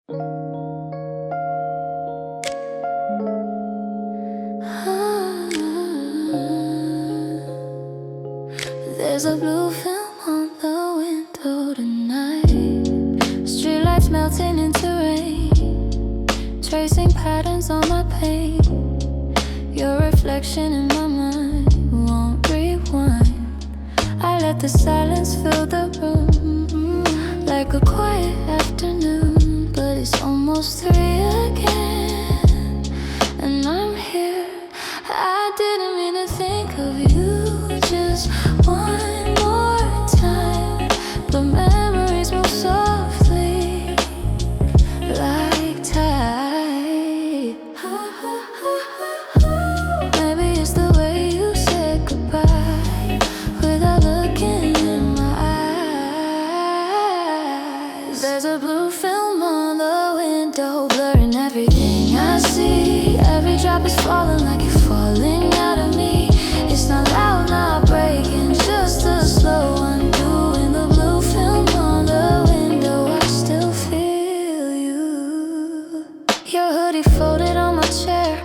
There's a blue film on the window tonight. Streetlights melting into rain, tracing patterns on my pain. Your reflection in my mind won't rewind. I let the silence fill the room, like a quiet afternoon. But it's almost 3 again, and I'm here. I didn't mean to think of you just one more time, but memories move softly like tide. Maybe it's the way you said goodbye without looking in my eyes. There's a blue film on the window, blurring everything I see. Every drop is falling like you're falling out of me. It's not loud, not breaking, just a slow undo. In the blue film on the window, I still feel you. Your hoodie folded on my chair,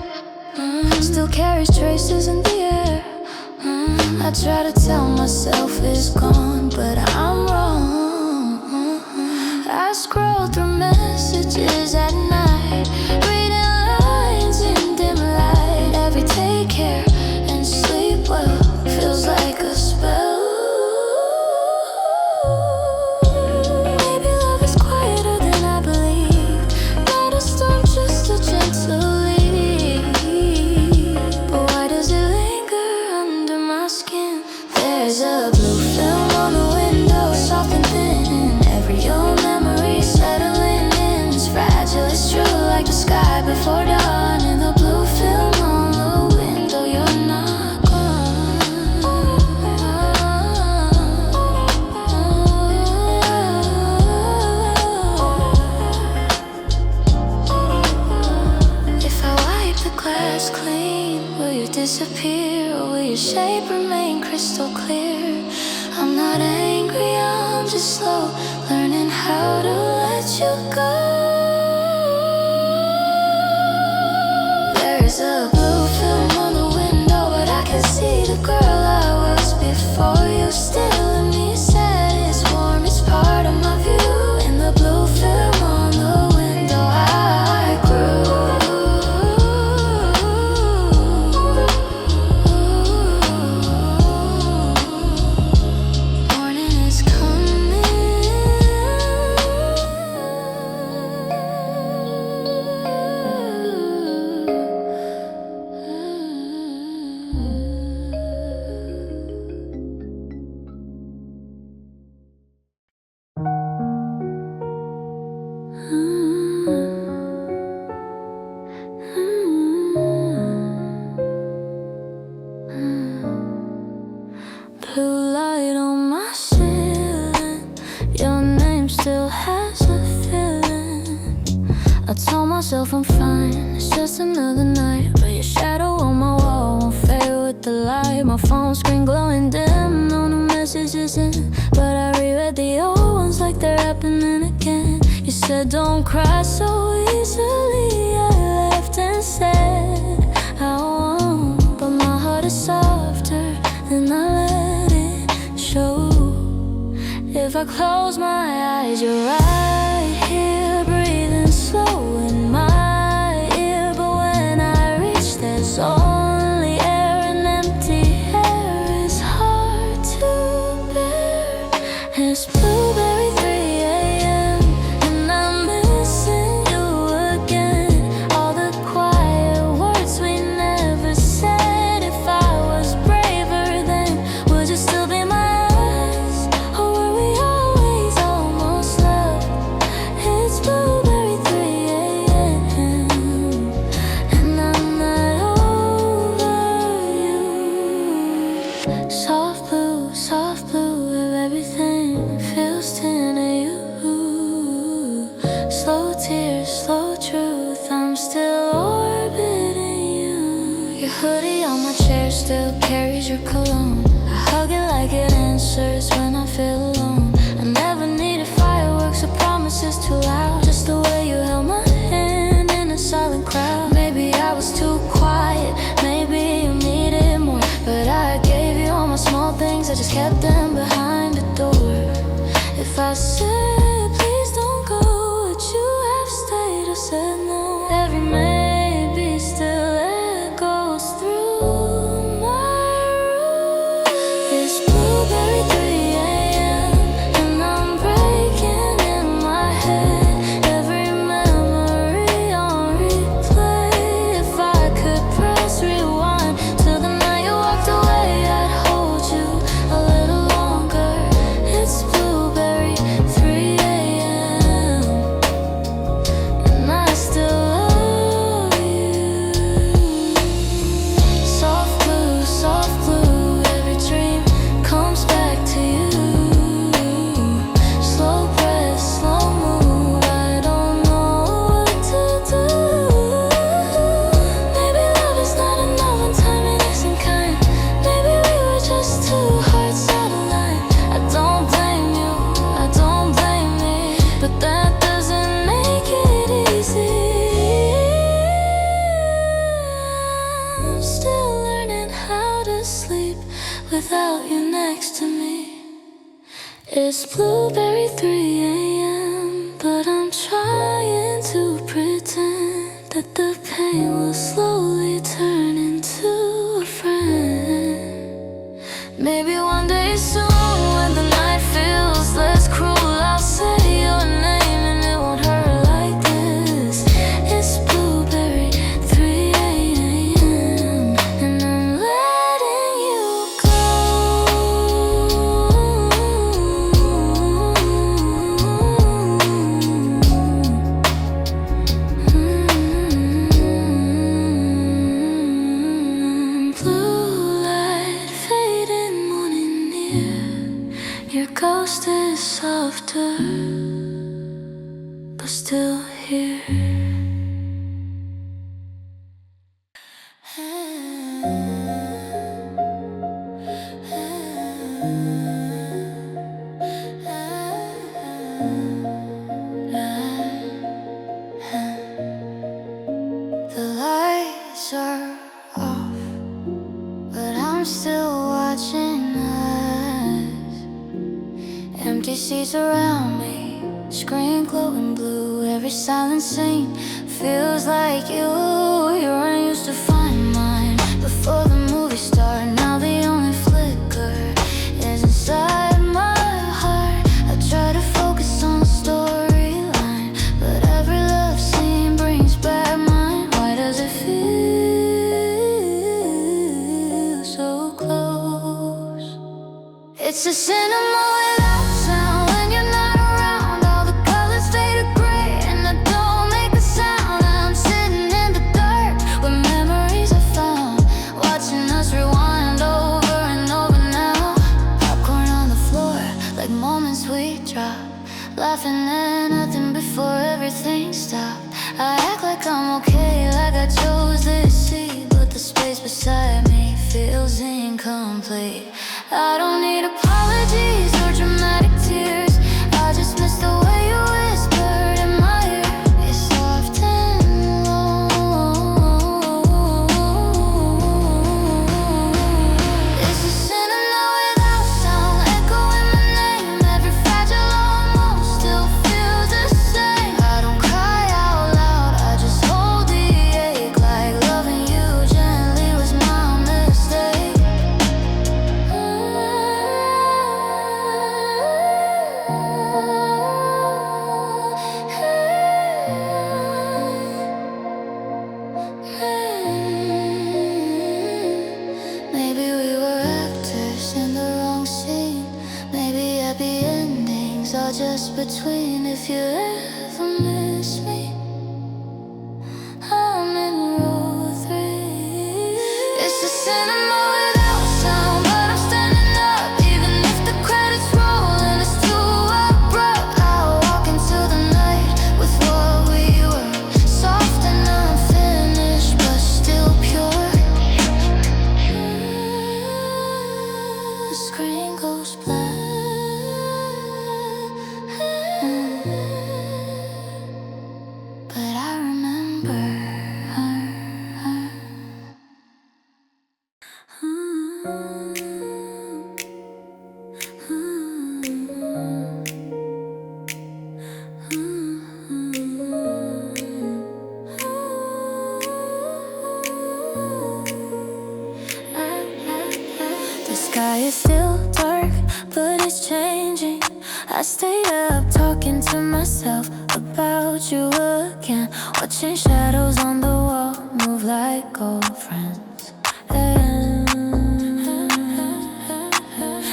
still carries traces in the air. I try to tell myself it's gone, but I'm wrong. I scroll through messages at night, reading lines in dim light. Every take care and sleep well feels like a spell. Maybe love is quieter than I believe, not a storm, just a gentle leaf. But why does it linger under my skin? There's a blue film on the window, soft and thin. Every old memory settling in. It's fragile, it's true, like the sky before dawn. In the blue film on the window, you're not gone. If I wipe the glass clean, will you disappear, or will your shape remain crystal clear? I'm not angry, I'm just slow, learning how to let you go. There's a blue film on the window, but I can see the girl I was before you. Still in me, sad, it's warm, it's part of my view. In the blue film on the window, I grew. Morning is coming. Blue light on my ceiling, your name still has a feeling. I told myself I'm fine, it's just another night, but your shadow on my wall won't fade with the light. My phone screen glowing dim, no new messages in, but I reread the old ones like they're happening again. You said don't cry so easily, I left and said I won't, but my heart is softer than I let it show. If I close my eyes, you're right here, breathing slow in my ear. But when I reach, there's only air, and empty air is hard to bear. It's blueberry 3 a.m. and I'm missing you again. All the quiet words we never said. If I was braver then, would you still be my eyes? Or were we always almost loved? It's blueberry 3 a.m. and I'm not over you. Soft blue, where everything feels tin to you. Slow tears, slow truth, I'm still orbiting you. Your hoodie on my chair still carries your cologne. I hug it like it answers when I feel alone. I never needed fireworks or promises too loud, just the way you held It's blueberry 3 a.m., but I'm trying to pretend that the pain will slowly turn into a friend. Maybe one day soon, when the night feels less cruel, I'll say your name and it won't hurt like this. It's blueberry 3 a.m., and I'm letting you go. Blue light fading, morning near. Your ghost is softer, but still here. The lights are off, but I'm still watching us. Empty seats around me, screen glowing blue. Every silent scene feels like you. You're unused to find mine before the movie started. Now the only flicker is inside my heart. I try to focus on the storyline, but every love scene brings back mine. Why does it feel so close? It's a cinema without sound. When you're not around, all the colors fade to gray, and I don't make a sound. I'm sitting in the dark where memories are found, watching us rewind over and over now. Popcorn on the floor, like moments we drop, laughing at nothing before everything stopped. I act like I'm okay, like I chose this seat, but the space beside me feels incomplete. I don't need apologies or dramatic tears. I just miss the way you whispered in my ear. It's soft and low. It's a cinema without sound, echoing my name. Every fragile almost still feels the same. I don't cry out loud, I just hold the ache, like loving you gently was my mistake. Maybe we were actors in the wrong scene. Maybe happy endings are just between. If you ever miss me, I'm in row 3. It's a cinema without sound, but I'm standing up, even if the credits roll and it's too abrupt. I'll walk into the night with what we were, soft and unfinished, but still pure. The screen goes black, but I remember her. The sky is still dark, but it's changing. I stayed up talking to myself about you again, watching shadows on the wall move like old friends.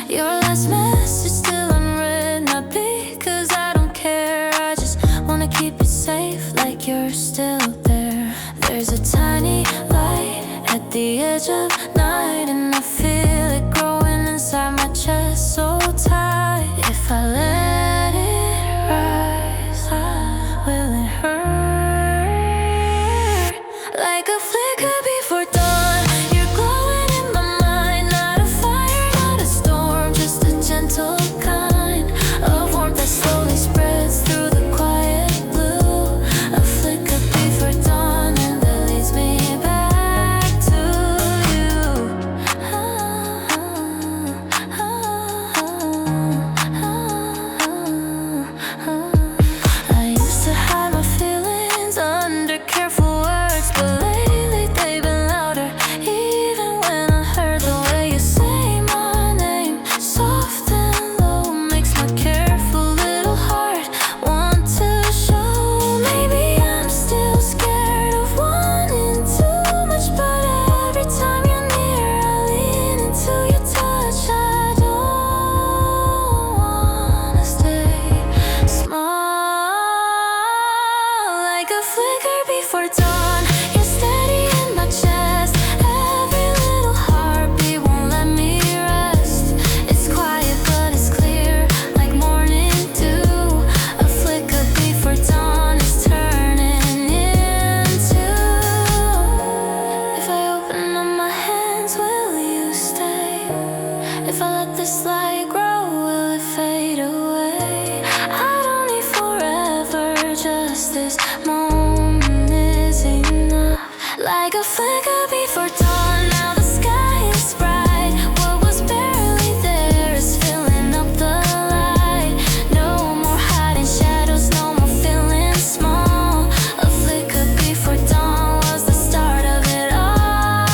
Your last message still unread, not because I don't care, I just wanna keep it safe, like you're still there. There's a tiny light at the edge of night, and I feel it growing inside my chest so tight. If I let it rise, will it hurt? Like a flicker before dawn, you're glowing in my mind. Not a fire, not a storm, just a gentle kind of warmth that slowly spreads through the quiet blue. A flicker before dawn, and that leads me back to you. like a flicker before dawn. You're steady in my chest. Every little heartbeat won't let me rest. It's quiet but it's clear, like morning dew. A flicker before dawn is turning into. If I open up my hands, will you stay? If I let this light grow, will it fade away? I don't need forever, just this moment is enough. Like a flicker before dawn, now the sky is bright. What was barely there is filling up the light. No more hiding shadows, no more feeling small. A flicker before dawn was the start of it all.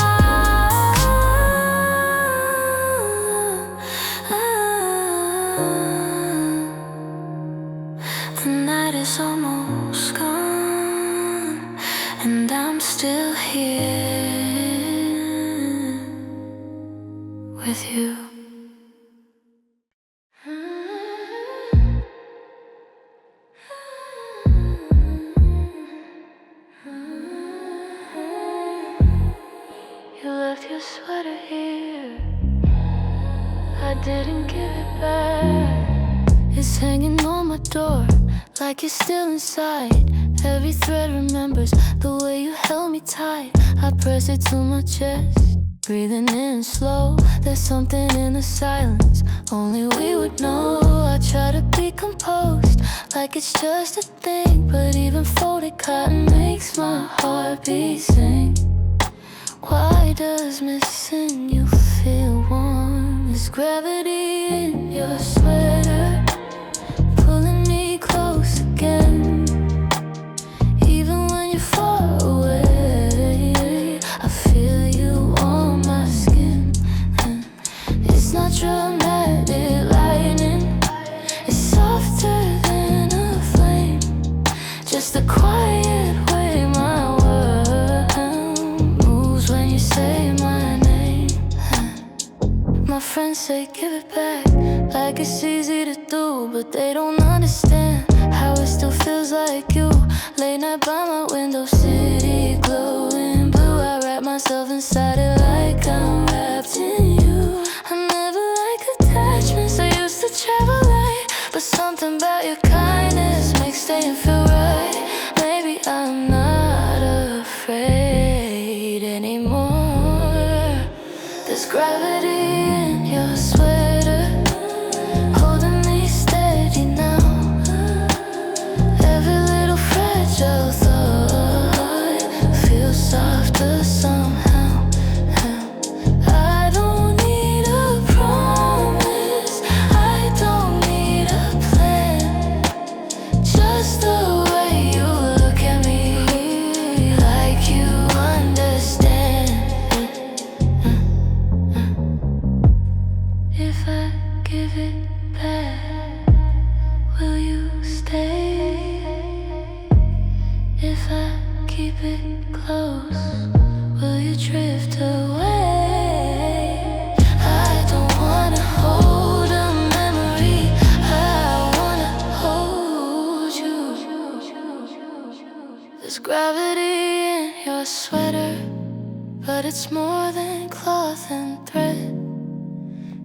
The night is almost gone, and I'm still here with you. You left your sweater here, I didn't give it back. It's hanging on my door, like you're still inside. Every thread remembers the way you held me tight. I press it to my chest, breathing in slow. There's something in the silence only we would know. I try to be composed, like it's just a thing, but even folded cotton makes my heartbeat sing. Why does missing you feel warm? Is gravity in your sweater pulling me close again? Even when you're far away, I feel you on my skin. And it's not dramatic lightning, it's softer than a flame. Just the quiet way my world moves when you say my name. My friends say give it back, like it's easy to do, but they don't understand how it still feels like you. Late night by my window, city glowing blue. I wrap myself inside it like I'm wrapped in you. I never like attachments, I used to travel light, but something about your kindness makes staying feel right. Maybe I'm not afraid anymore. There's gravity in your sweater, holding me steady now. Every little fragile thought feels softer somehow. I don't need a promise, I don't need a plan. Just the way you look at me, like you understand. If I give it back, will you stay? If I keep it close, will you drift away? I don't wanna hold a memory, I wanna hold you. There's gravity in your sweater, but it's more than cloth and thread.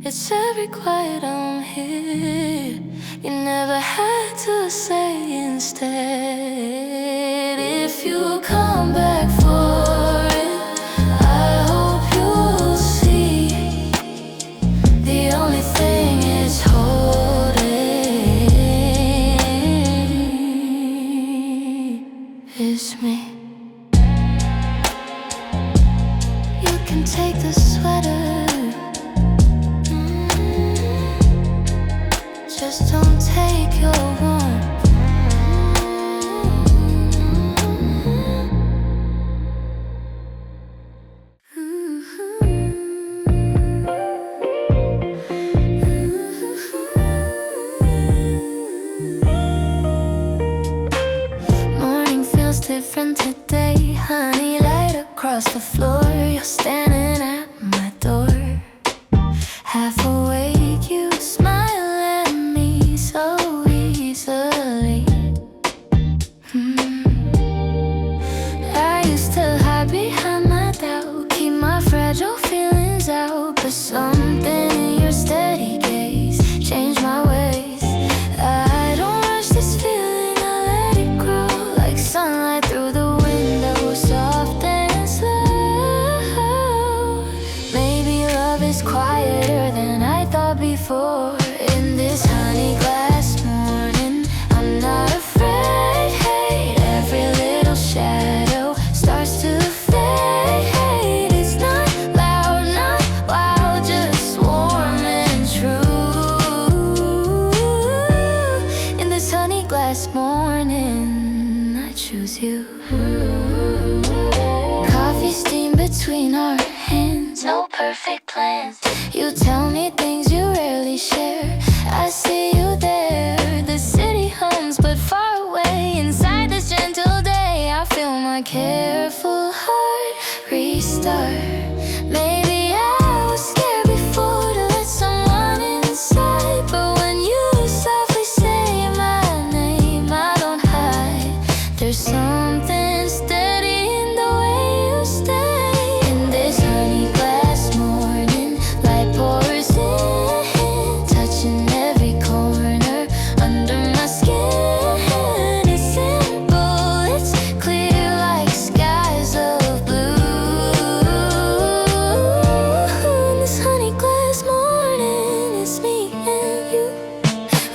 It's every quiet I'm here. You never had to say instead. If you come back for it, I hope you'll see the only thing it's holding is me. You can take the sweater, just don't take your warmth. Morning feels different today. Honey light across the floor. You're standing at my door. Half awake, you smile at me so easily. choose you. Coffee steam between our hands, no perfect plans. You tell me things you rarely share. I see you there. The city hums but far away. Inside this gentle day, I feel my careful heart restart. Maybe I was scared before to let someone inside, but when you softly say my name, I don't hide. There's something steady in the way you stay. In this honey glass morning, light pours in, touching every corner under my skin. It's simple, it's clear like skies of blue. In this honey glass morning, it's me and you.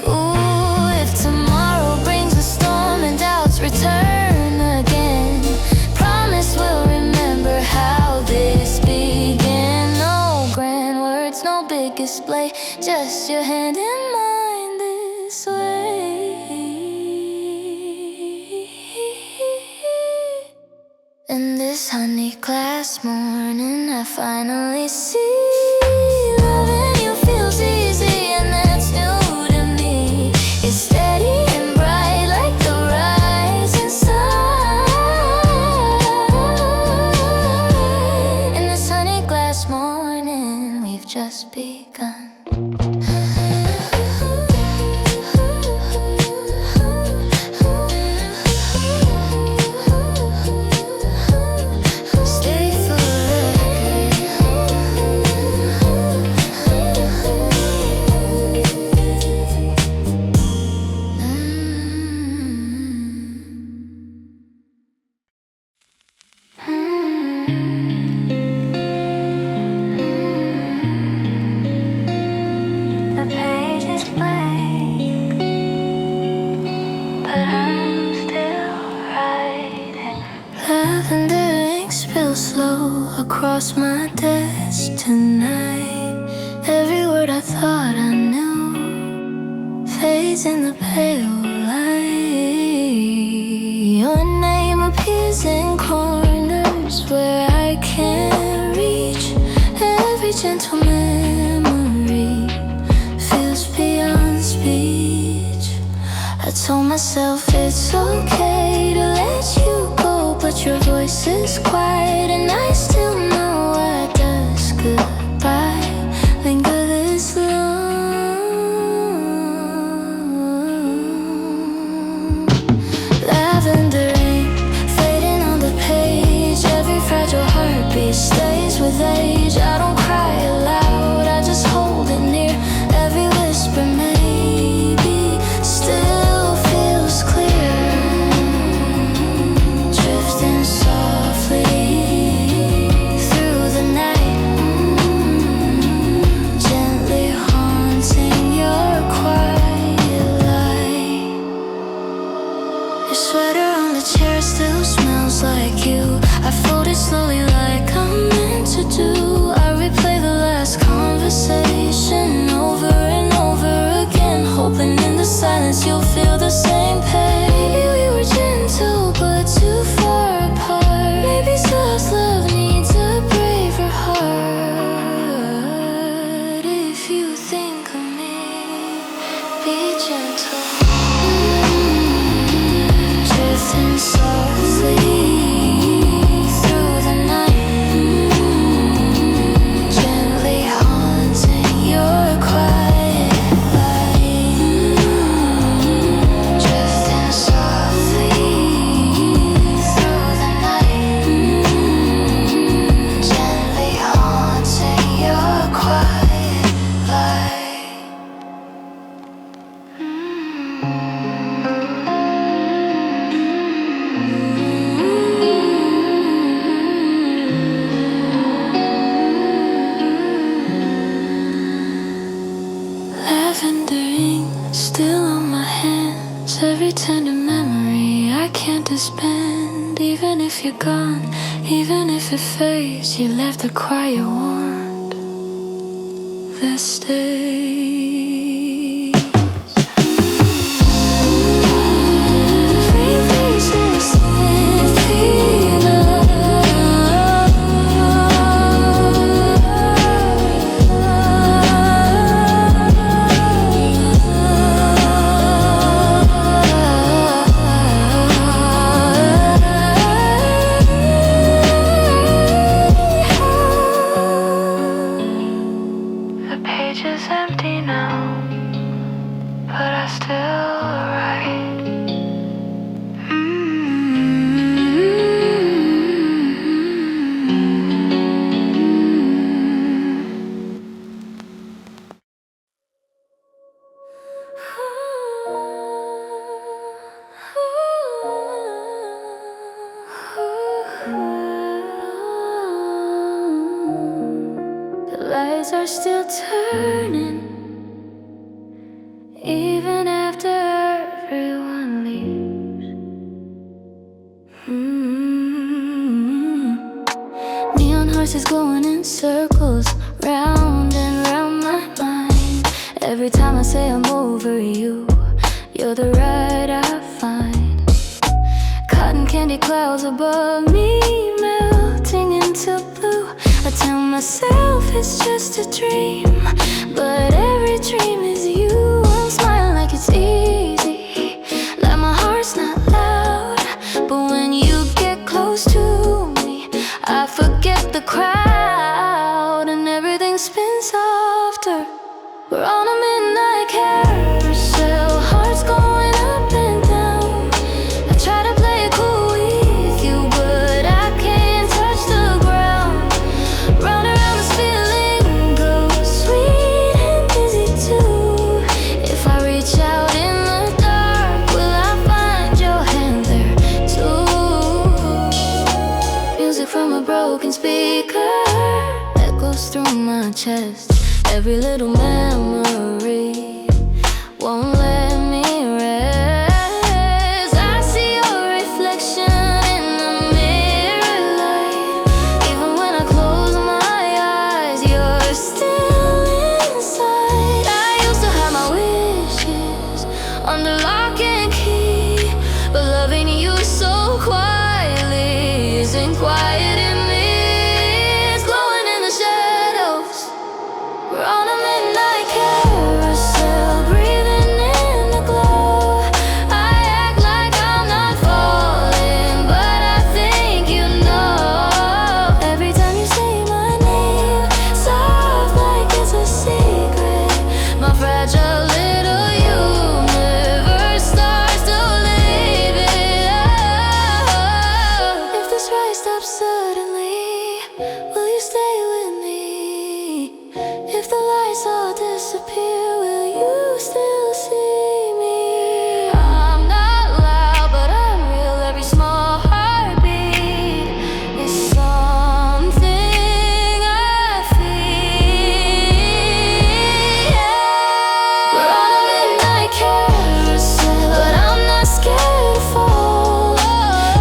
Ooh, if tomorrow brings a storm and doubts return again, promise we'll remember how this began. No grand words, no big display, just your hand in mine this way. In this honey glass morning, I finally see loving you feels easy, and that's new to me. It's steady and bright like the rising sun. In this honey glass morning, we've just begun. Stay The page is blank, but I'm still writing. Lavender ink spills slow across my desk tonight. Every word I thought I knew fades in the pale light. Your name appears in corners where I can't reach. Every gentle memory feels beyond speech. I told myself it's okay to let you go, but your voice is quiet, and I still know why does goodbye linger this long. Lavender ink fading on the page. Every fragile heartbeat stays with age. I don't cry aloud, I just hold it near. Every whisper maybe still feels clear. Drifting softly through the night, gently haunting your quiet light. Your sweater on the chair still smells like you. I fold it slowly like I'm meant to do. I replay the last conversation over and over again, hoping in the silence you'll feel the same pain. Maybe we were gentle but too far apart. Maybe soft love needs a braver heart. If you think of me, be gentle. Drifting softly through the night, gently haunting your quiet light. Drifting softly through the night, gently haunting your quiet light. Lavender ink still on my hands. Every tender memory I can't disband. Even if you're gone, even if it fades, you left a quiet warmth that stays. Free faces wheels are still turning, even after everyone leaves. Neon horses going in circles, round and round my mind. Every time I say I'm over you, you're the right I find. Cotton candy clouds above me, melting into blue. I tell myself it's just a dream, but every dream is you. I'm smiling like it's easy, like my heart's not loud. But when you get close to me, I forget the crowd, and everything spins softer. We're on a midnight carousel, hearts going up and down. I try to play it cool with you, but I can't touch the ground. Round around this feeling goes, sweet and dizzy too. If I reach out in the dark, will I find your hand there too? Music from a broken speaker echoes through my chest. Every little memory won't let me rest. I see your reflection in the mirror light. Even when I close my eyes, you're still inside. I used to have my wishes under lock and key, but loving you so quietly isn't quiet in me. It's glowing in the shadows. We're on a midnight carousel, breathing in the glow. I act like I'm not falling, but I think you know. Every time you say my name, soft like it's a secret. My fragile little universe starts to leave it. If this ride stops suddenly, will you stay with me? If the lights all disappear, will you still see me? I'm not loud, but I'm real. Every small heartbeat is something I feel. We're on a midnight carousel, but I'm not scared to fall.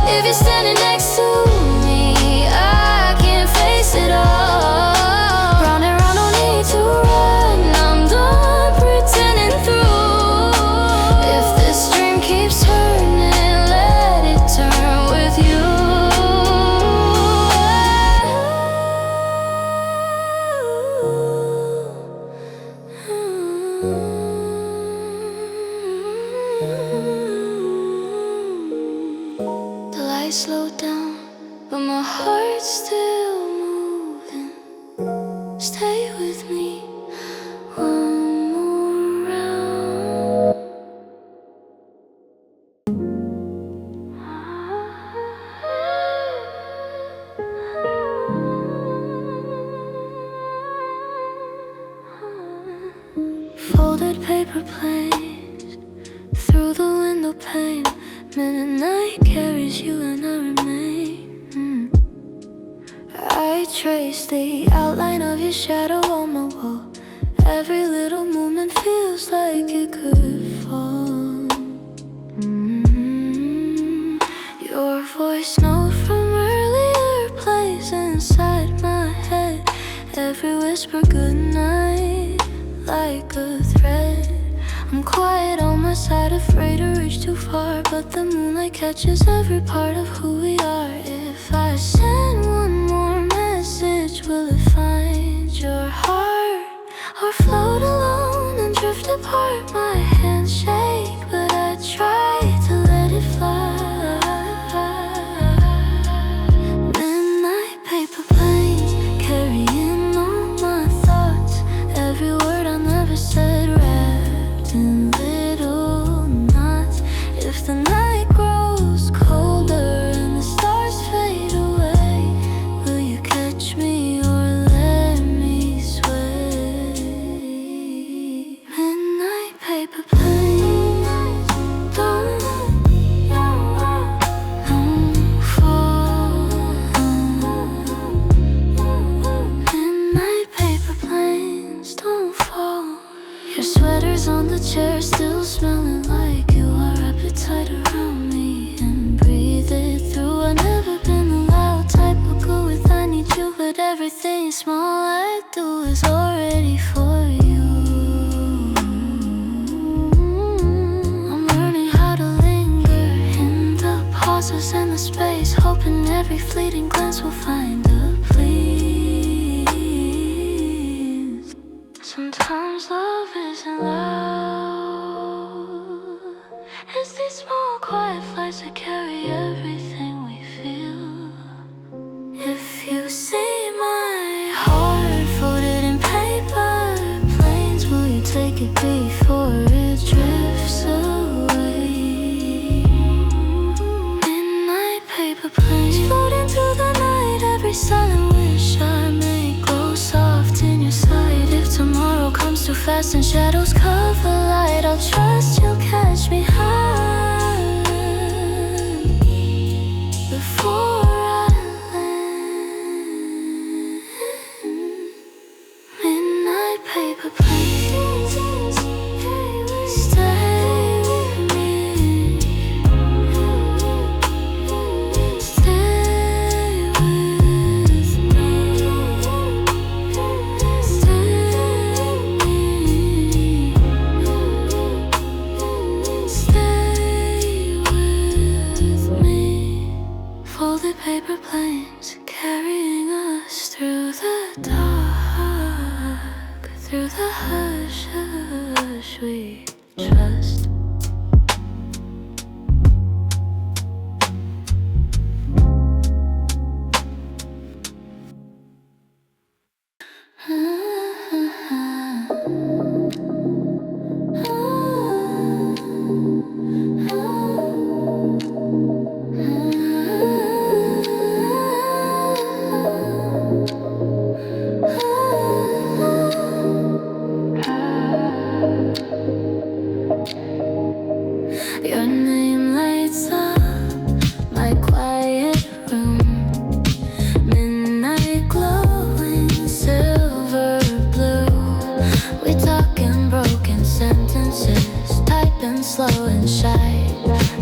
If you're standing next to me, I can face it all. Round and round, no need to run, I'm done pretending through. If this dream keeps turning, let it turn with you. The lights slow down, but my heart's still moving. Stay with me one more round. Folded paper planes through the window pane. Midnight carries you and I remain. I trace the outline of your shadow on my wall. Every little movement feels like it could fall. Your voice note from earlier plays inside my head. Every whisper goodnight like a thread. I'm quiet on my side, afraid to reach too far, but the moonlight catches every part of who we are. If I send one more message, will it find your heart? Or float alone and drift apart? My hands shake, but I try to let it fly. Midnight paper planes, carrying all my thoughts. Every word I never said, wrapped in little knots. If the night grows colder and the stars fade away, will you catch me or let me sway? Midnight paper Everything small I do is already for you. I'm learning how to linger in the pauses and the space, hoping every fleeting glance will find a please. Sometimes love isn't loud. It's these small quiet flights that carry everything we feel. If you see my heart folded in paper planes, will you take it before it drifts away? Midnight paper planes floating through the night, every silent wish I make glow soft in your sight. If tomorrow comes too fast and shadows cover light, I'll trust you'll catch me high before I land. Midnight paper planes, stay with me. Stay with me. Stay with me. Folded paper planes carrying us through the dark, through the hush, hush we trust. Your name lights up my quiet room. Midnight glowing silver blue. We talk in broken sentences, typing slow and shy.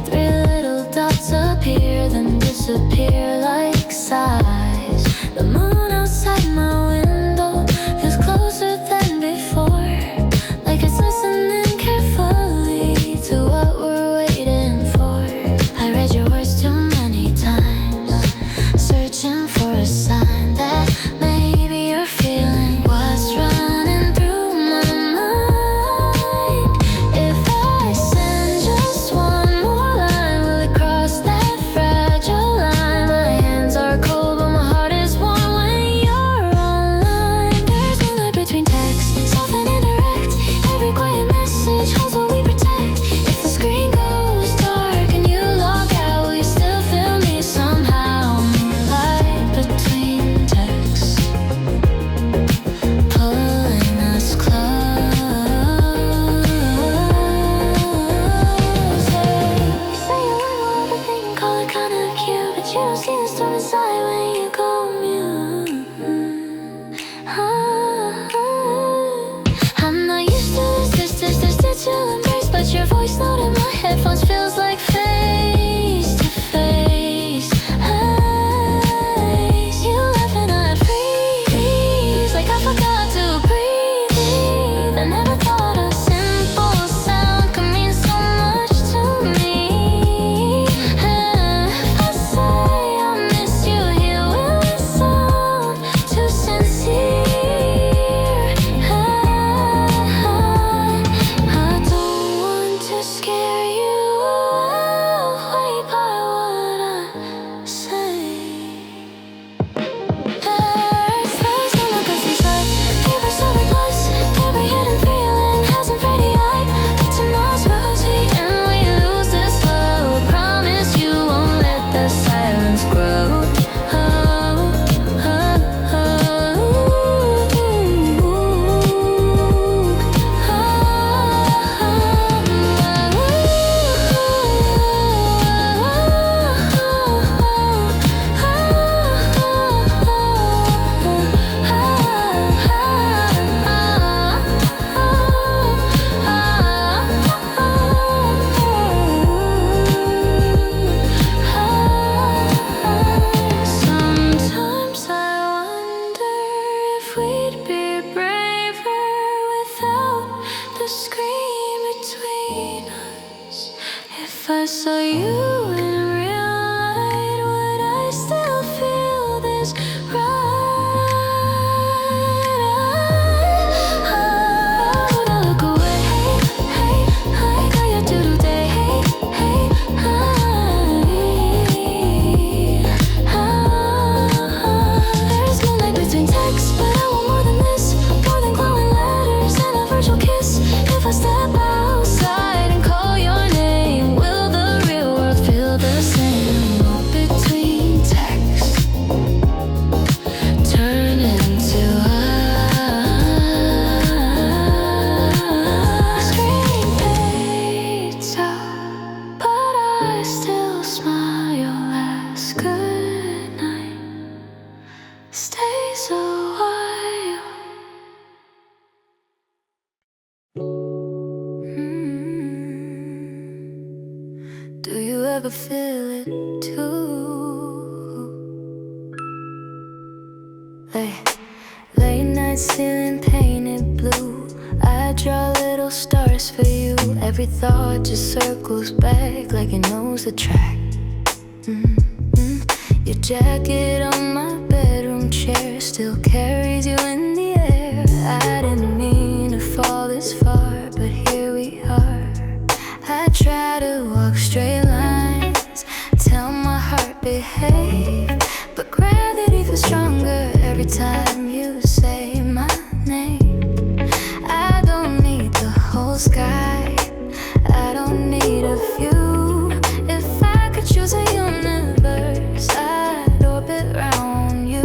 3 little dots appear, then disappear like sighs. The moon outside my window feels closer than before, like it's listening carefully to what we're waiting for. I read your words too many times, searching for a sign that maybe you're feeling what's running through my mind. If I send just one more line, will it cross that fragile line? My hands are cold, but my heart is warm when you're online. There's moonlight between texts, soft and indirect. Every quiet message holds what we protect. If the screen goes dark and you log out, will you still feel me somehow? Moonlight between texts, pulling us closer. You say you learn all overthinking, call it kinda cute, but you don't see the storm inside when you go mute. I'm not used to this digital embrace, but your voice note in my headphones feels like face to face. You laugh and I freeze, like I forgot to breathe. I never thought a simple sound could mean so much to me. If I say I miss you here, will it sound too sincere? I don't want to scare you midnight ceiling painted blue. I draw little stars for you. Every thought just circles back like it knows the track. Your jacket on my bedroom chair still carries you in the air. I didn't mean to fall this far, but here we are. I try to walk straight lines, tell my heart behave, but gravity feels stronger every time you say my name. I don't need the whole sky, I don't need a view. If I could choose a universe, I'd orbit round you.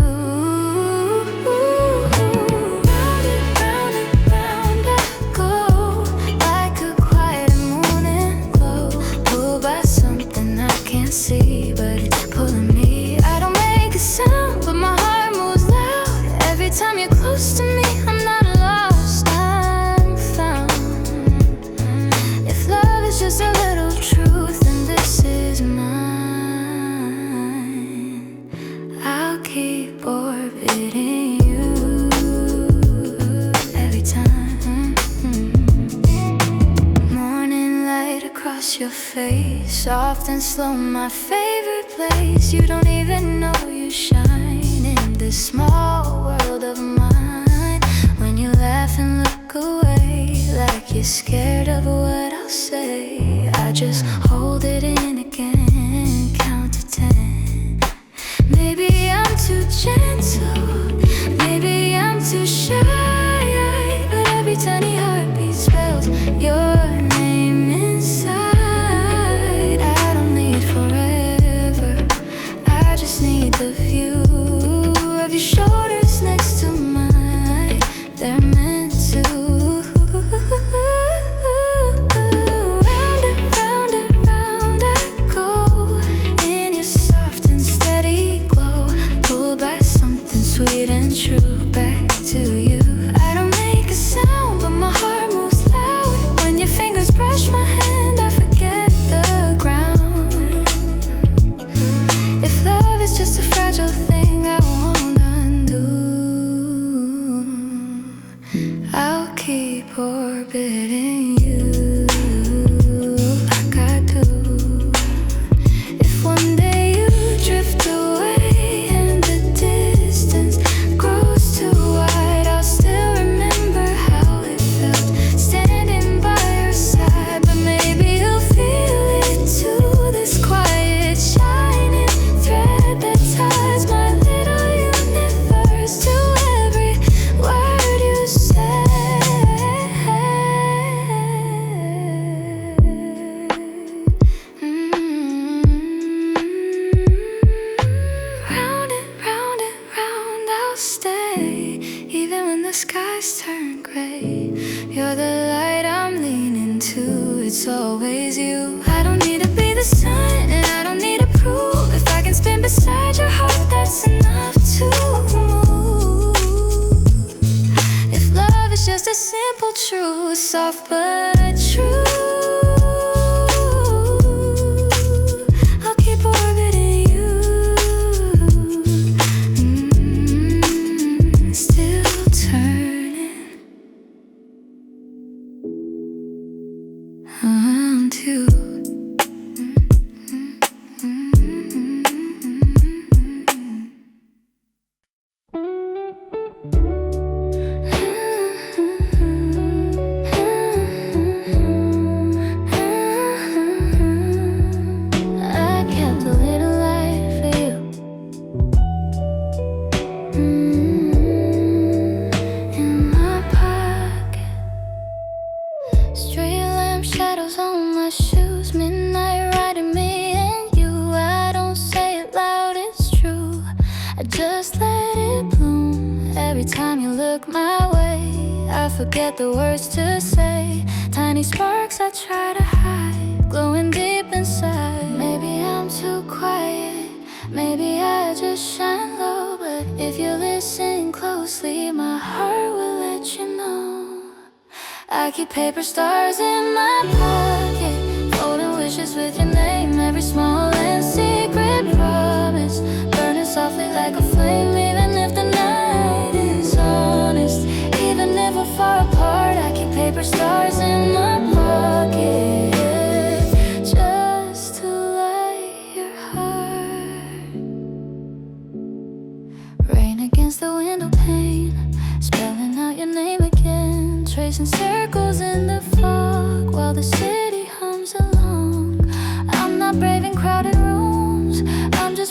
Round and round I go, like a quiet morning glow. Pulled by something I can't see, but it's pulling me. I don't make a sound, but my heart moves loud. Every time you're close to me, I'm not lost, I'm found. If love is just a little truth, then this is mine. I'll keep orbiting you every time. Morning light across your face, soft and slow, my favorite place. You don't even know you shine in this small world of mine. When you laugh and look away, like you're scared of what I'll say, I just hold it in again, count to 10. Maybe I'm too gentle, maybe I'm too shy, but every tiny heartbeat spells your name inside. I don't need forever, I just need the view of your shoulders next to mine. They're meant to. Round and round I go, in your soft and steady glow. Pulled by something sweet and true, back to you. I don't make a sound, but my heart moves loud. When your fingers brush my hand, I forget the ground. If love is just a fragile thing I won't undo, I'll keep orbiting you like I do. If one day you drift away and the distance grows too wide, I'll still remember how it felt standing by your side. But maybe you'll feel it too, this quiet shining thread that ties my little universe to every word you say. Round I'll stay, even when the skies turn gray. You're the light I'm leaning to, it's always you. I don't need to be the sun, and I don't need to prove. If I can spin beside your heart, that's enough to move. If love is just a simple truth, soft but true, I'll keep orbiting you. Still turning around you. I kept a little light for you. In my pocket, street lamp shadows on my shoes, midnight riding me and you. I don't say it loud, it's true. I just let it bloom. Every time you look my way, I forget the words to say. Tiny sparks I try to hide, glowing deep inside. Maybe I'm too quiet, maybe I just shine low. But if you listen closely, my heart will let you know. I keep paper stars in my pocket, folding wishes with your name. Every small and secret promise, burning softly like a flame. Even if the night is honest,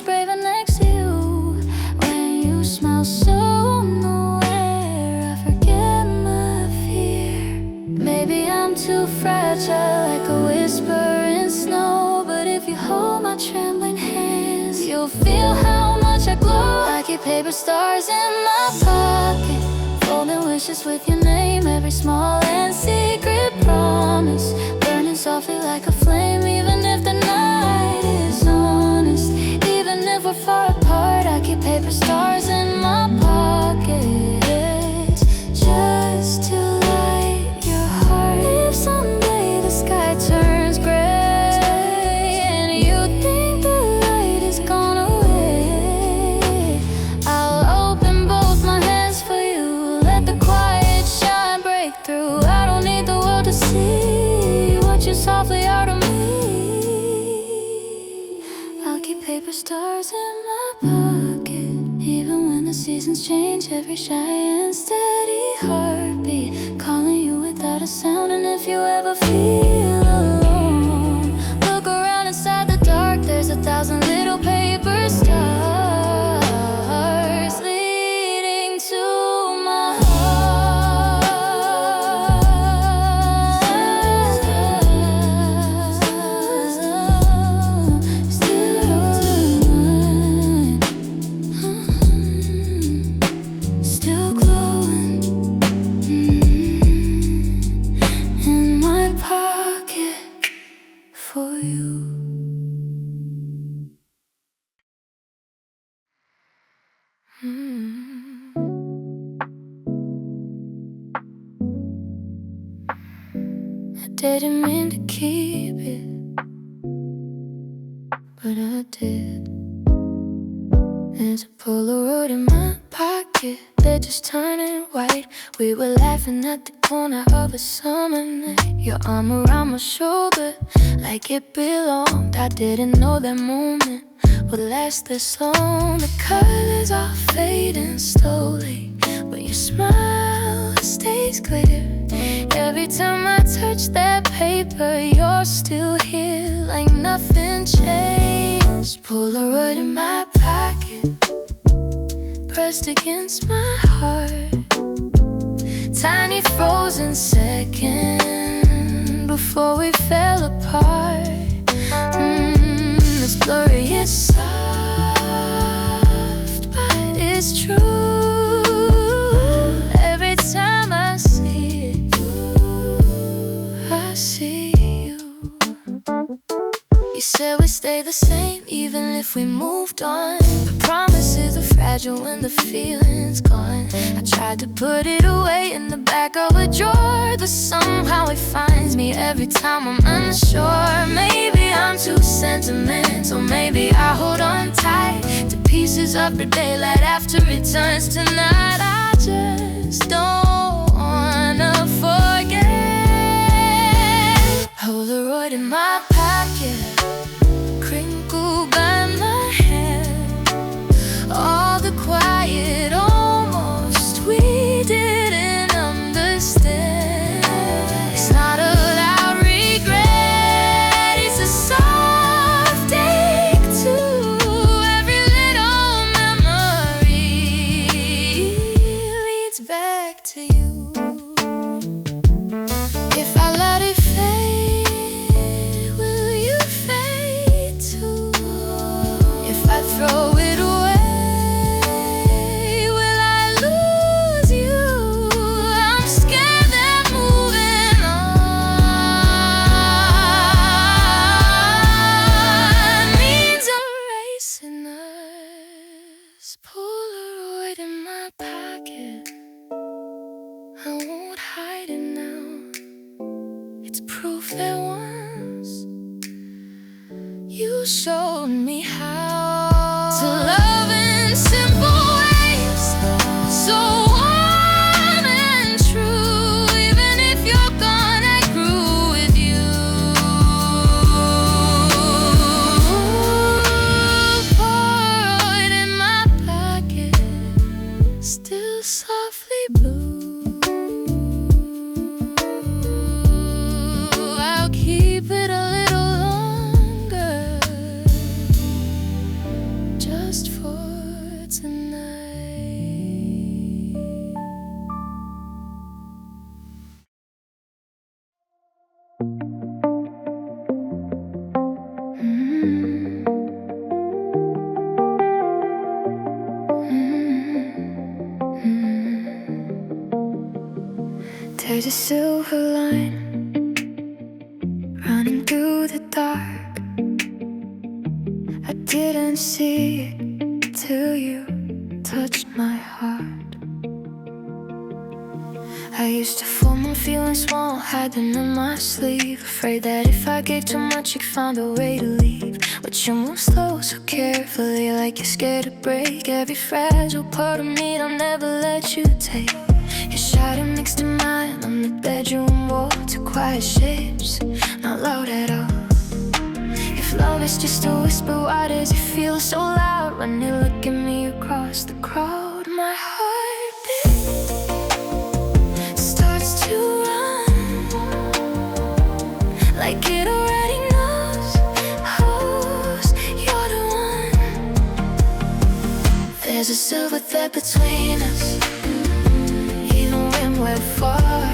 braver next to you. When you smile so unaware, I forget my fear. Maybe I'm too fragile, like a whisper in snow, but if you hold my trembling hands, you'll feel how much I glow. I keep paper stars in my pocket, folding wishes with your name, every small and secret promise, burning softly like a flame. Even if the night is honest, even if we're far apart, I keep paper stars in my pocket, just to light your heart. If someday the sky turns gray and you think the light is gone away, I'll open both my hands for you, let the quiet shine break through. I don't need the world to see what you softly out of me. I'll keep paper stars in my pocket, even when the seasons change, every shy and steady heartbeat, calling you without a sound. And if you ever feel alone, look around inside the dark, there's 1,000 little paper stars leading to my heart. Still glowing in my pocket for you. I didn't mean to keep it, but I did. There's a Polaroid in my pocket, they're just turning white. We were laughing at the corner of a summer night, your arm around my shoulder like it belonged. I didn't know that moment would last this long. The colors are fading slowly, but your smile stays clear. Every time I touch that paper, you're still here, like nothing changed. Polaroid in my pocket, pressed against my heart, tiny frozen second before we fell apart. It's blurry, it's soft, but it's true. Every time I see it, I see you. You said we'd stay the same even if we moved on, but promises are fragile when the feeling's gone. I tried to put it away in the back of a drawer, but somehow it finds me every time I'm unsure. Maybe I'm too sentimental, maybe I hold on tight to pieces of the daylight after it turns to night. I just don't wanna forget. Polaroid in my pocket, crinkled by my hand, all the quiet almost we didn't understand. It's not a loud regret, it's a soft ache too. Every little memory leads back to you. If I let it fade, will you fade too? If I throw it away, will I lose you? I'm scared that moving on means erasing us. Polaroid in my pocket, I won't hide it now. It's proof that once you showed me how to love in simple ways, so warm and true. Even if you're gone, I grew with you. Polaroid in my pocket, still softly blue. I'll keep it a little longer, just for tonight. There's a silver line running through the dark. I didn't see it till you touched my heart. I used to form on feeling small, hiding in my sleeve, afraid that if I gave too much you'd find a way to leave. But you move slow so carefully, like you're scared to break every fragile part of me. I'll never let you take. Your shadow next to mine on the bedroom wall, two quiet shapes, not loud at all. If love is just a whisper, why does it feel so loud when you look at me across the crowd? My heartbeat starts to run, like it already knows who's you're the one. There's a silver thread between us, we're far,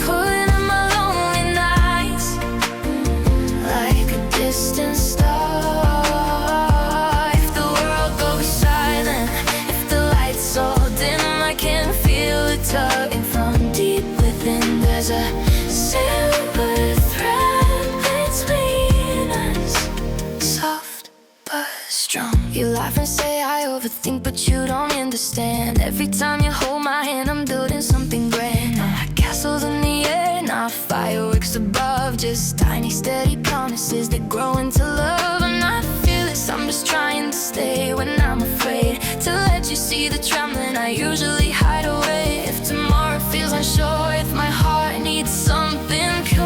pulling on my lonely nights like a distant star. If the world goes silent, if the lights all dim, I can feel it tugging from deep within. There's a silver thread between us, soft but strong. You laugh and say I overthink, but you don't understand. Every time you hold my hand, I'm building something grand. Not castles in the air, not fireworks above, just tiny steady promises that grow into love. I'm not fearless, I'm just trying to stay when I'm afraid to let you see the trembling I usually hide away. If tomorrow feels unsure, if my heart needs something pure,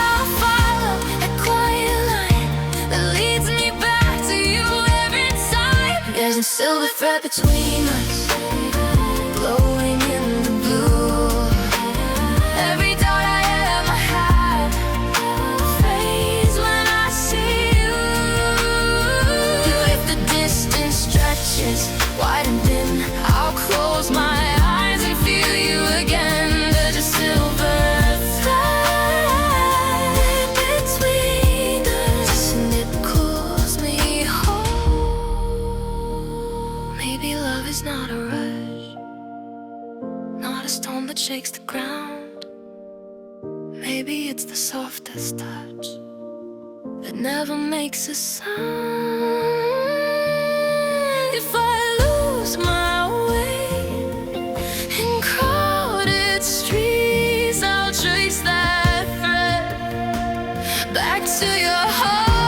I'll follow that quiet line that leads me back to you every time. There's a silver thread between us, glowing in the blue. Every doubt I ever had fades when I see you. If the distance stretches wide and thin, I'll close my eyes and feel you again. There's a silver thread between us, and it pulls me home. Maybe love is not a rush, not a storm that shakes the ground. Maybe it's the softest touch that never makes a sound. If I lose my way in crowded streets, I'll trace that thread back to your heartbeat.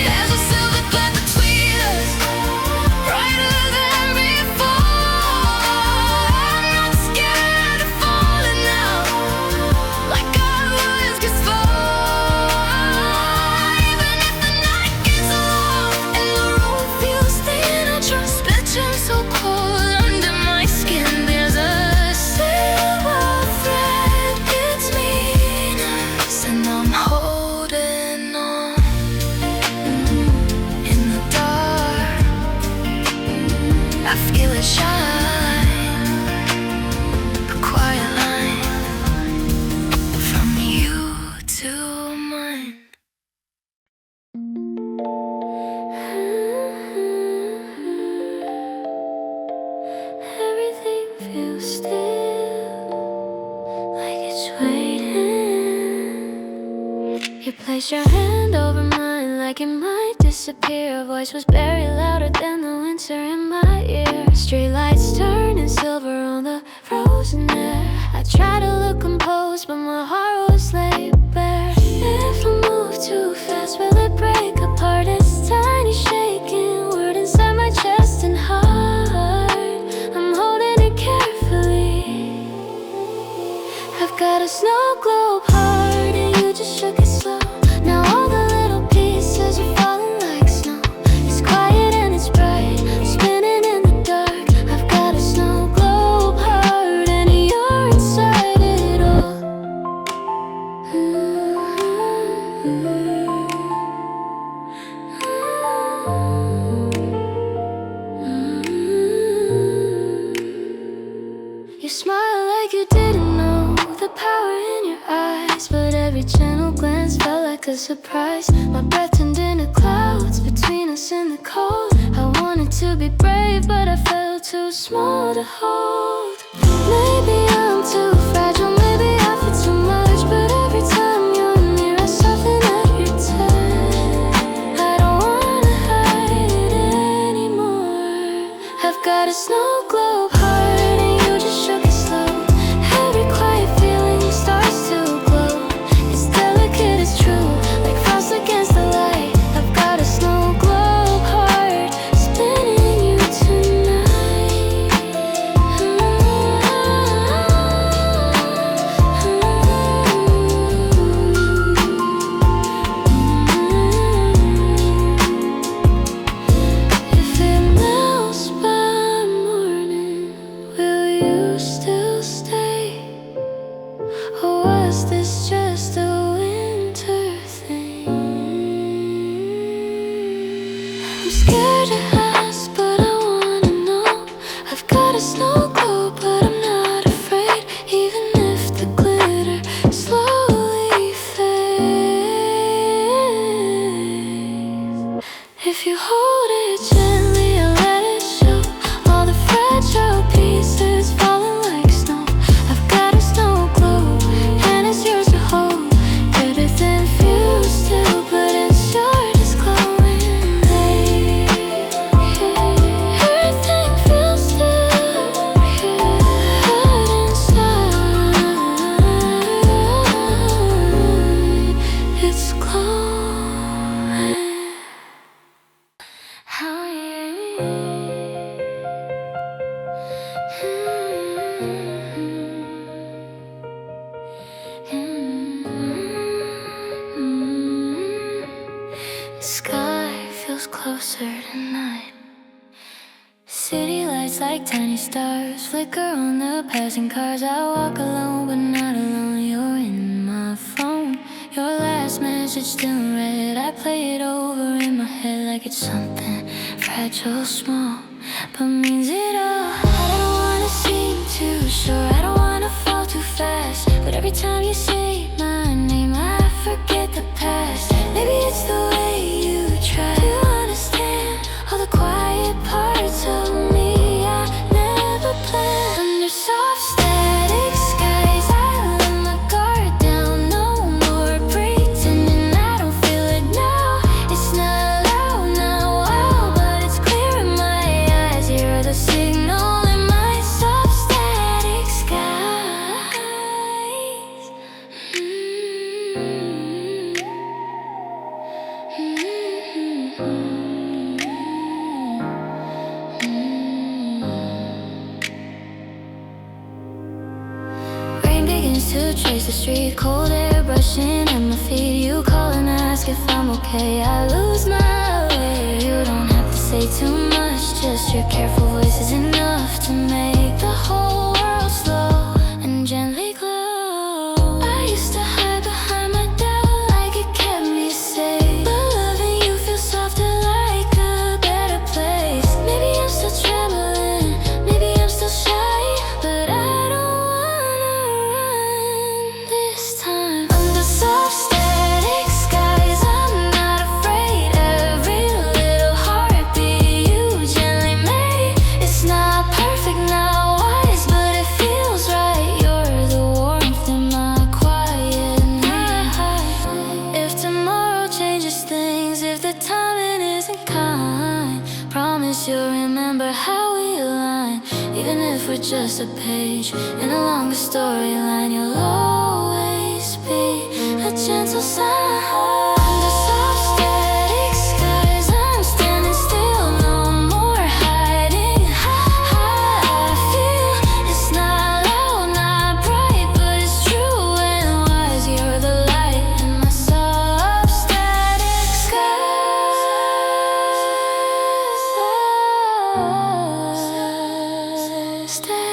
There's a silver thread between us, brighter than before. I'm not scared of falling now, like I was before. Even if the night gets long and the road feels thin, I'll trust that you're so cold under my skin. There's a silver thread between us, and I'm holding on in the dark. I feel it shine, a quiet line from you to mine. Everything feels still, like it's waiting. You place your hand over mine like it might disappear. A voice was buried louder than the winter in my ear. Street lights turning silver on the frozen air. I try to look composed, but my heart was laid bare. If I move too fast, will it break apart? It's tiny shaking word inside my chest and heart. I'm holding it carefully. I've got a Snowglobe heart, and you just shook it slow. Now all the little pieces are falling like snow. It's quiet and it's bright, spinning in the dark. I've got a Snowglobe heart, and you're inside it all. like a surprise. My breath turned into clouds between us in the cold. I wanted to be brave, but I felt too small to hold. Maybe I'm too fragile, maybe I feel too much, but every time you're near I soften at your touch. I don't wanna hide it anymore. I've got a Snowglobe Heart and you just shook it slow. Every quiet feeling starts to glow. It's delicate, it's true, like frost against the light. I've got a Snowglobe Heart spinning you tonight. If it melts by morning, will you still stay? Or was this just a winter thing? I'm scared to ask, but I wanna know. I've got a snow globe, but I'm not afraid. Even if the glitter slowly fades. If you hold it gently, I'll let it show. All the fragile pieces falling like snow. I've got a snow globe, and it's yours to hold. Everything feels still, but inside is glowing. Everything feels still, but inside it's glowing. Sky feels closer tonight. City lights like tiny stars flicker on the passing cars. I walk alone, but not alone. You're in my phone. Your last message still read. I play it over in my head like it's something fragile, small, but means it all. I don't wanna seem too sure. I don't wanna fall too fast. But every time you say my name, I forget the past. Maybe it's the way you try to understand all the quiet parts of me I never planned. Under soft static skies, I let my guard down. No more pretending I don't feel it now. It's not loud now, wow, but it's clear in my eyes. You're the signal in my soft static skies. Rain begins to trace the street, cold air brushing at my feet. You call and ask if I'm okay. I lose my way. You don't have to say too much, just your careful voice is enough to make the whole world slow and gently glow. I used to hide behind my doubt like it kept me safe, but loving you feels softer like a better place. Maybe I'm still trembling, maybe I'm still shy, but I don't wanna run this time. Under soft static skies, I'm not afraid. Every little heartbeat you gently made. It's not perfect, not wise, but it feels right. You're the warmth in my quiet night. If tomorrow changes things, if the timing isn't kind, promise you'll remember how we align. Even if we're just a page in a longer storyline, you'll always be a gentle sign. Under soft static skies, I'm standing still, no more hiding. I feel it's not loud, not bright, but it's true and wise. You're the light in my soft static skies. Stay.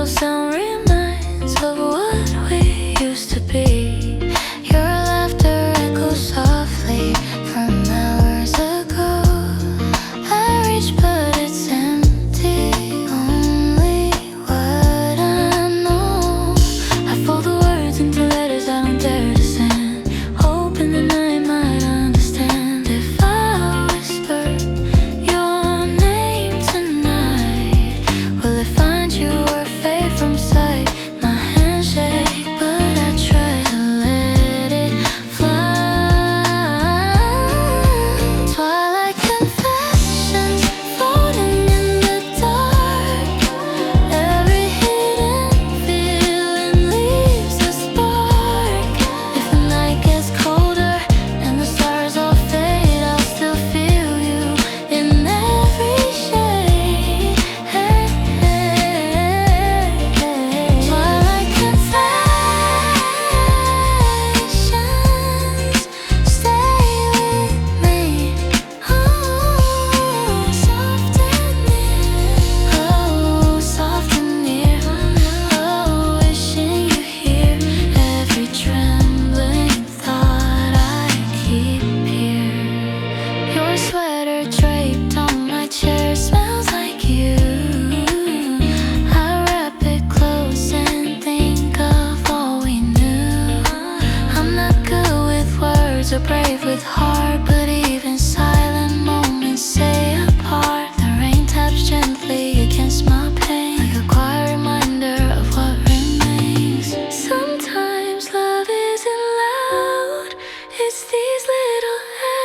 little sound reminds of what we used to be. Your laughter echoes softly from hours ago. I reach but it's empty, only what I know. I fold the words into letters I don't dare to send, hoping the night might understand. If I whispered your name tonight, will it find you or fade from sight? My hands shake, but I try to let it fly. Twilight confessions floating in the dark. Every hidden feeling leaves a spark. If the night gets colder and the stars all fade, I'll still feel you in every shade. Hey, hey, hey. Twilight confessions, stay with me. Oh, soft and near. Oh, soft and near. Oh, wishing you hear every trembling thought I keep here. Your sweater draped on my chair smells like you. I wrap it close and think of all we knew. I'm not good with words or brave with heart, but even silent moments stay apart. The rain taps gently against my pain, like a quiet reminder of what remains. Sometimes love isn't loud, it's these little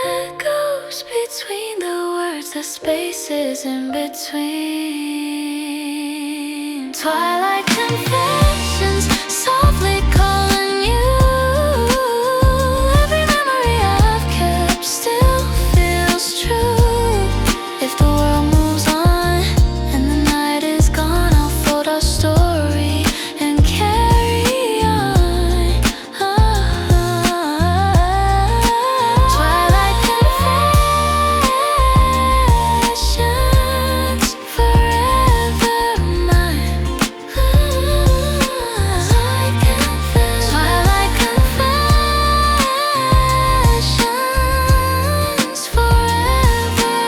echoes between the words, the spaces in between. Twilight confessions, softly calling you. Every memory I've kept still feels true. If the world moves on and the night is gone, I'll fold our story and carry on. Twilight confessions, forever mine. Twilight confessions, forever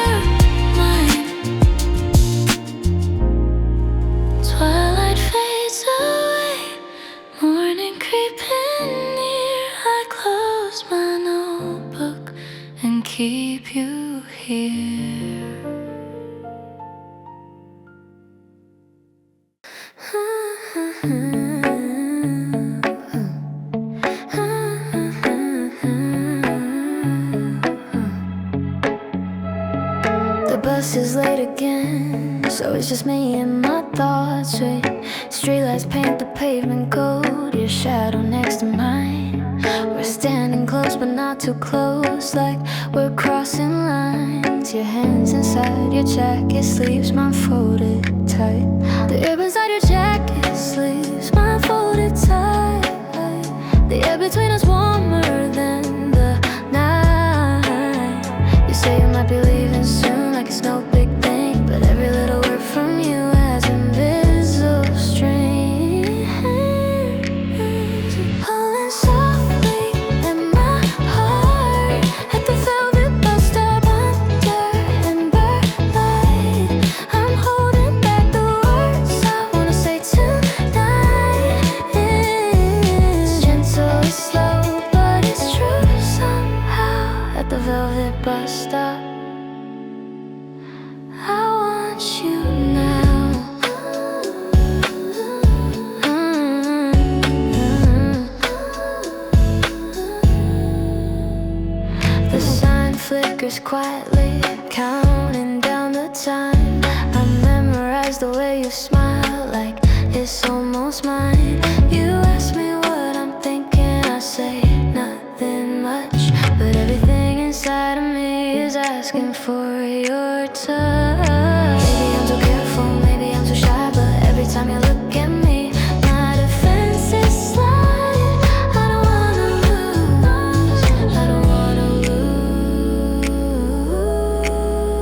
mine. Twilight fades away, morning creeping near. I close my notebook and keep you here. The bus is late again, so it's just me and my thoughts. Wait, streetlights paint the pavement gold, your shadow next to mine. We're standing close but not too close, like we're crossing lines. Your hands inside your jacket sleeves, mine folded tight. The air inside your jacket sleeves, mine folded tight. The air between us warmer than the night. You say you might be leaving soon, like it's no big thing, but every little word from you has invisible strings pulling softly in my heart. At the velvet bus stop under ember light, I'm holding back the words I wanna say tonight. It's gentle, it's slow, but it's true somehow. At the velvet bus stop, I want you now. The sign flickers quietly, counting down the time. I memorize the way you smile, like it's almost mine. You ask me what I'm thinking, I say nothing much, but everything inside of me is asking for your touch. Maybe I'm too careful, maybe I'm too shy, but every time you look at me, my defenses slide. I don't wanna lose, I don't wanna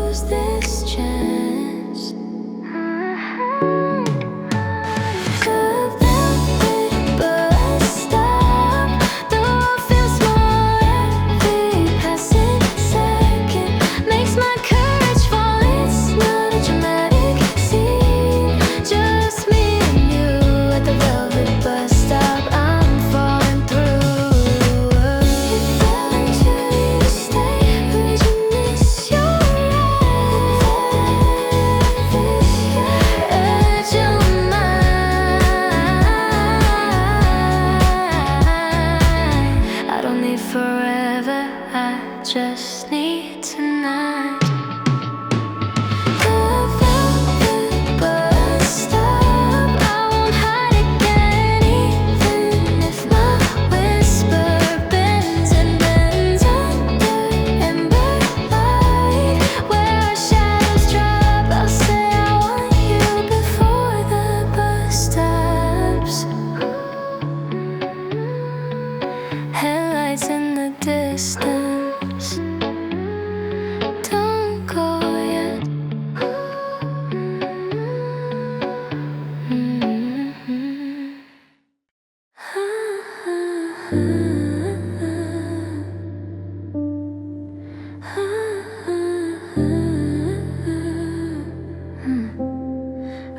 lose this chance. just need tonight. Headlights in the distance, don't go yet.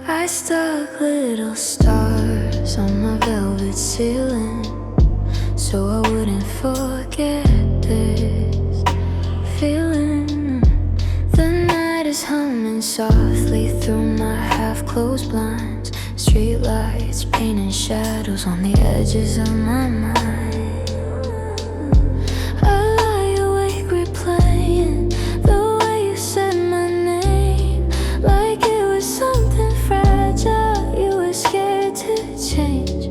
I stuck little stars on my velvet ceiling, so I wouldn't forget this feeling. The night is humming softly through my half-closed blinds. Streetlights painting shadows on the edges of my mind. I lie awake replaying the way you said my name, like it was something fragile you were scared to change.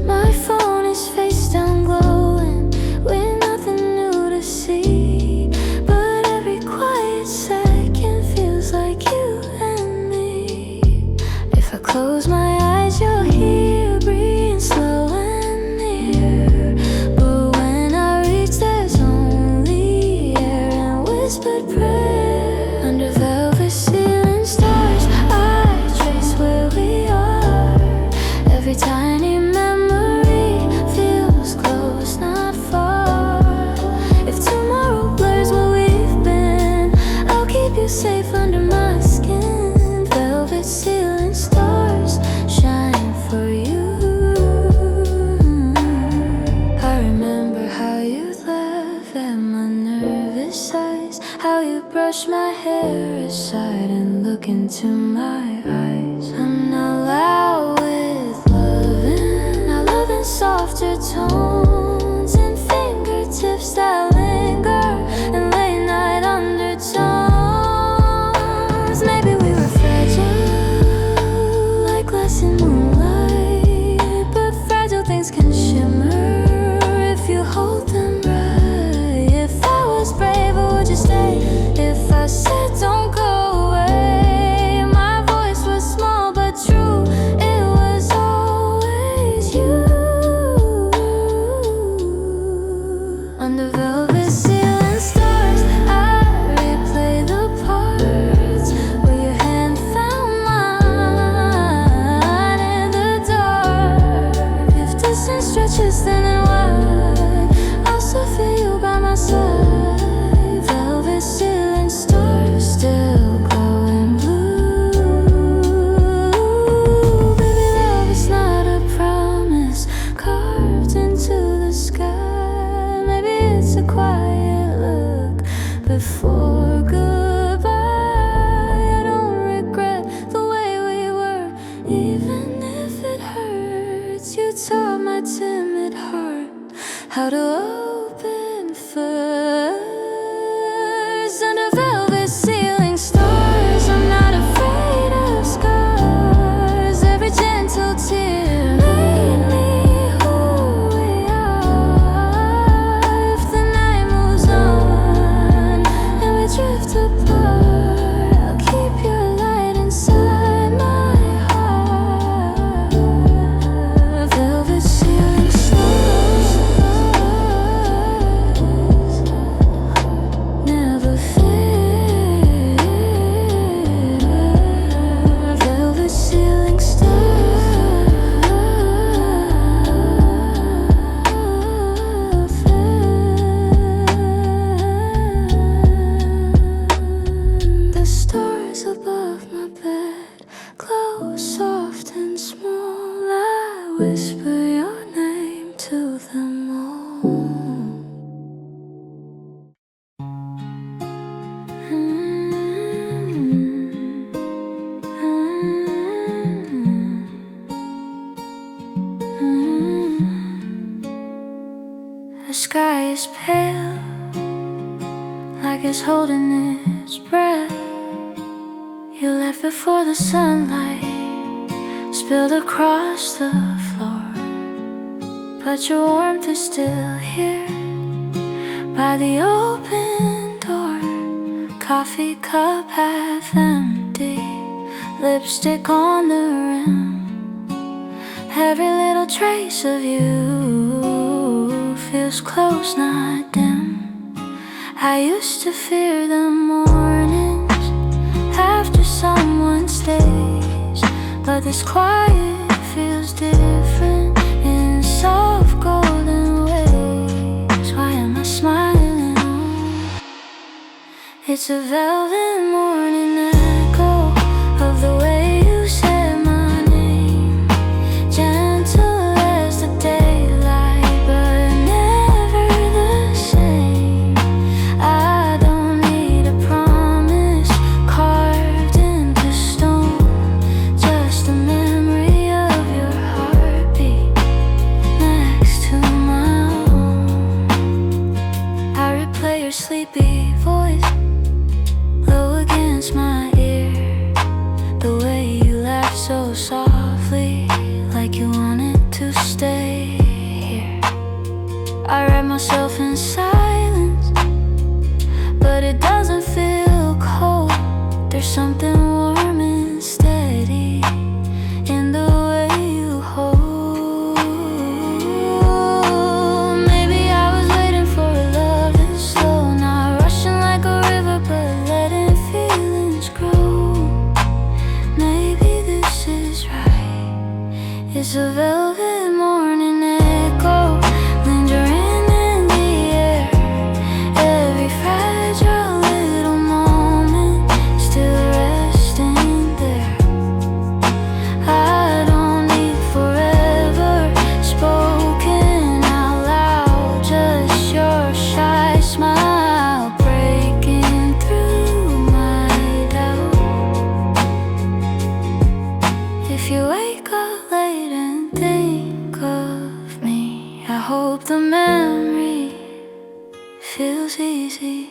My phone is face down glowing with nothing new to see, but every quiet second feels like you and me. If I close my eyes, you'll hear breathing slow and near, but when I reach, there's only air and whispered prayer. Under velvet ceiling stars, I trace where we are. Every tiny memory feels close, not far. If tomorrow blurs what we've been, I'll keep you safe under my skin. Velvet ceiling stars shine for you. I remember how you'd laugh at my nervous eyes, how you brush my hair aside and look into my eyes. I'm not loud with loving, not loving softer tones and fingertips that linger and late night undertones. Maybe we were fragile, like glass in moonlight, but fragile things can shimmer if you hold them right. If I was brave, would you stay? If I said don't go away, my voice was small but true. It was always you. Under velvet ceiling stars, I replay the parts where your hand found mine in the dark. If distance stretches thin and wide, I'll still feel you by my side. Velvet ceiling stars still glowing blue. Baby, love is not a promise carved into the sky. Maybe it's a quiet look before goodbye. I don't regret the way we were, even if it hurts. You taught my timid heart how to open first. Under velvet ceiling stars, I'm not afraid of scars. Every gentle tear made me who we are. If the night moves on and we drift apart, I'll keep your light inside my heart. Velvet ceiling stars never fade. Velvet ceiling The stars above my bed glow soft and small. I whisper your name to them all. The sky is pale, is holding its breath. You left before the sunlight spilled across the floor, but your warmth is still here by the open door. Coffee cup half empty, lipstick on the rim. Every little trace of you feels close, not dim. I used to fear the mornings after someone stays, but this quiet feels different in soft golden ways. Why am I smiling on? It's a velvet morning echo of the way you said my name, gentle as the daylight, but never the same. I don't need a promise carved into stone, just a memory of your heartbeat next to my own. I replay your sleepy voice low against my ear, the way you laughed so softly, like you wanted to stay here. I wrap myself in silence, but it doesn't feel cold. There's something warm and steady in the way you hold. Maybe I was waiting for a love that's slow, not rushing like a river, but letting feelings grow. Maybe this is right. It's a velvet morning echo lingering in the air. Every fragile little moment still resting there. I don't need forever spoken out loud, just your shy smile breaking through my doubt. If you wake up late and think of me, I hope the memory feels easy.